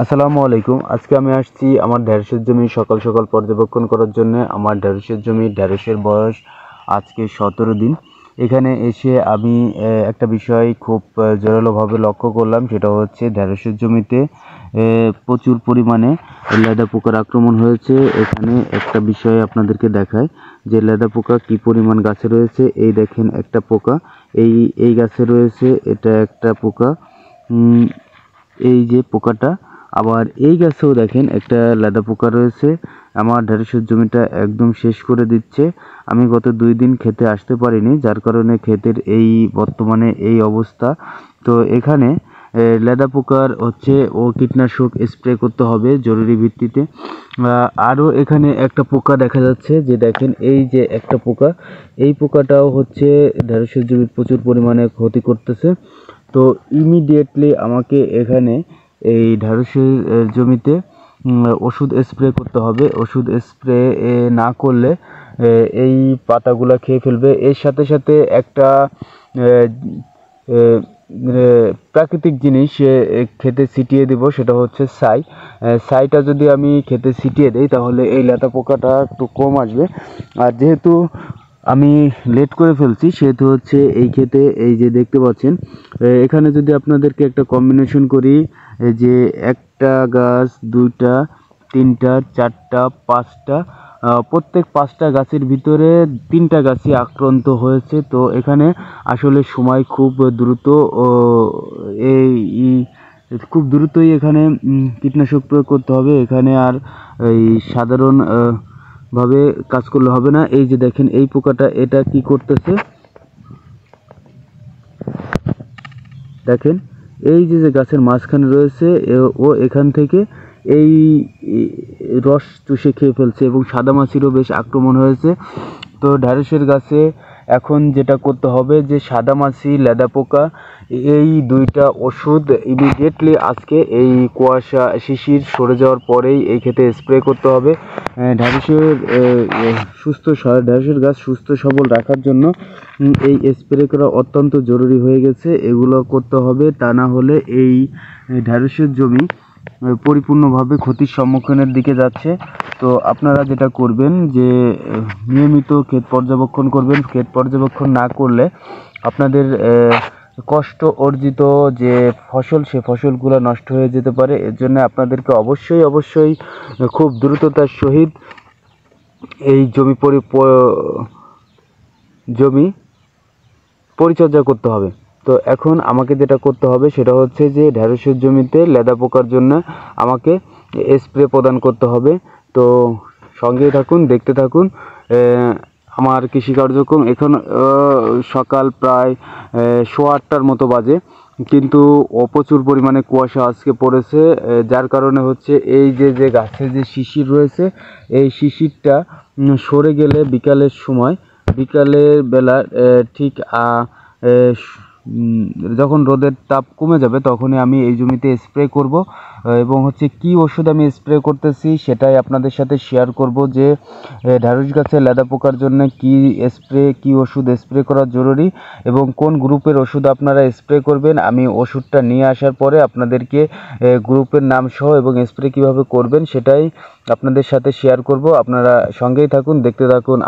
আসসালামু আলাইকুম। আজকে আমি আসছি আমার ঢেঁড়সের জমি সকাল সকাল পর্যবেক্ষণ করার জন্য। আমার ঢেঁড়সের জমি, ঢেঁড়সের বয়স আজকে 17 দিন। এখানে এসে আমি একটা বিষয় খুব জোরালোভাবে লক্ষ্য করলাম, সেটা হচ্ছে ঢেঁড়সের জমিতে প্রচুর পরিমাণে লেদা পোকার আক্রমণ হয়েছে। এখানে একটা বিষয় আপনাদেরকে দেখায় যে লেদা পোকা কি পরিমাণ গাছে রয়েছে। এই দেখেন একটা পোকা এই গাছে রয়েছে, এটা একটা পোকা। এই যে পোকাটা, আবার এই গাছেও দেখেন একটা লেদা পোকা রয়েছে। আমার ঢেঁড়সের জমিটা একদম শেষ করে দিচ্ছে। আমি গত 2 দিন খেতে আসতে পারিনি, যার কারণে ক্ষেতের এই বর্তমানে এই অবস্থা। তো এখানে লেদা পোকার হচ্ছে কীটনাশক স্প্রে করতে হবে জরুরি ভিত্তিতে। আরও এখানে একটা পোকা দেখা যাচ্ছে, যে দেখেন এই যে একটা পোকা, এই পোকাটাও হচ্ছে ঢেঁড়সের জমির প্রচুর পরিমাণে ক্ষতি করতেছে। তো ইমিডিয়েটলি আমাকে এখানে এই ঢেঁড়সের জমিতে ওষুধ স্প্রে করতে হবে। ওষুধ স্প্রে না করলে এই পাতাগুলা খেয়ে ফেলবে। এর সাথে সাথে একটা প্রাকৃতিক জিনিস খেতে ছিটিয়ে দেব, সেটা হচ্ছে ছাই। ছাইটা যদি আমি খেতে ছিটিয়ে দিই তাহলে এই লেদা পোকাটা একটু কম আসবে। আর যেহেতু আমি লেট করে ফেলছি, সেহেতু হচ্ছে এই ক্ষেতে এই যে দেখতে পাচ্ছেন, এখানে যদি আপনাদেরকে একটা কম্বিনেশন করি, যে একটা গাছ, দুইটা, তিনটা, চারটা, পাঁচটা, প্রত্যেক 5টা গাছের ভিতরে 3টা গাছই আক্রান্ত হয়েছে। তো এখানে আসলে সময় খুব দ্রুত, এই খুব দ্রুতই এখানে কীটনাশক প্রয়োগ করতে হবে। এখানে আর এই সাধারণ ভাবে কাজ করলে হবে না। এই যে দেখেন এই পোকাটা, এটা কি করতেছে দেখেন, এই যে গাছের মাঝখানে রয়েছে, ও এখান থেকে এই রস চুষে খেয়ে ফেলছে, এবং সাদামাছিরও বেশ আক্রমণ হয়েছে। তো ঢেঁড়সের গাছে এখন যেটা করতে হবে, যে সাদামাছি, লেদা পোকা, এই 2টা ওষুধ ইমিডিয়েটলি আজকে এই কুয়াশা শিশির সরে যাওয়ার পরেই এই ক্ষেতে স্প্রে করতে হবে। ঢেঁড়সের গাছ সুস্থ সবল রাখার জন্য এই স্প্রে করা অত্যন্ত জরুরি হয়ে গেছে। এগুলো করতে হবে, তা না হলে এই ঢেঁড়সের জমি পরিপূর্ণভাবে ক্ষতির সম্মুখীনের দিকে যাচ্ছে। তো আপনারা যেটা করবেন, যে নিয়মিত ক্ষেত পর্যবেক্ষণ করবেন। ক্ষেত পর্যবেক্ষণ না করলে আপনাদের কষ্ট অর্জিত যে ফসল, সে ফসলগুলো নষ্ট হয়ে যেতে পারে। এর জন্য আপনাদেরকে অবশ্যই খুব দ্রুততার সহিত এই জমি পরিচর্যা করতে হবে। তো এখন আমাকে যেটা করতে হবে সেটা হচ্ছে, যে ঢেঁড়সের জমিতে লেদা পোকার জন্য আমাকে স্প্রে প্রদান করতে হবে। তো সঙ্গেই থাকুন, দেখতে থাকুন আমার কৃষি কার্যক্রম। এখন সকাল প্রায় 8:15টার মতো বাজে, কিন্তু প্রচুর পরিমাণে কুয়াশা আজকে পড়েছে, যার কারণে হচ্ছে এই যে গাছের যে শিশির রয়েছে, এই শিশিরটা সরে গেলে বিকালের বেলা ঠিক যখন রোদের তাপ কমে যাবে, তখনই আমি এই জমিতে স্প্রে করব। এবং হচ্ছে কি ওষুধ আমি স্প্রে করতেছি সেটাই আপনাদের সাথে শেয়ার করব, যে ঢেঁড়স গাছে লেদা পোকার জন্য কি ওষুধ স্প্রে করা জরুরি, এবং কোন গ্রুপের ওষুধ আপনারা স্প্রে করবেন। আমি ওষুধটা নিয়ে আসার পরে আপনাদেরকে গ্রুপের নাম সহ এবং স্প্রে কিভাবে করবেন সেটাই আপনাদের সাথে শেয়ার করব। আপনারা সঙ্গেই থাকুন, দেখতে থাকুন।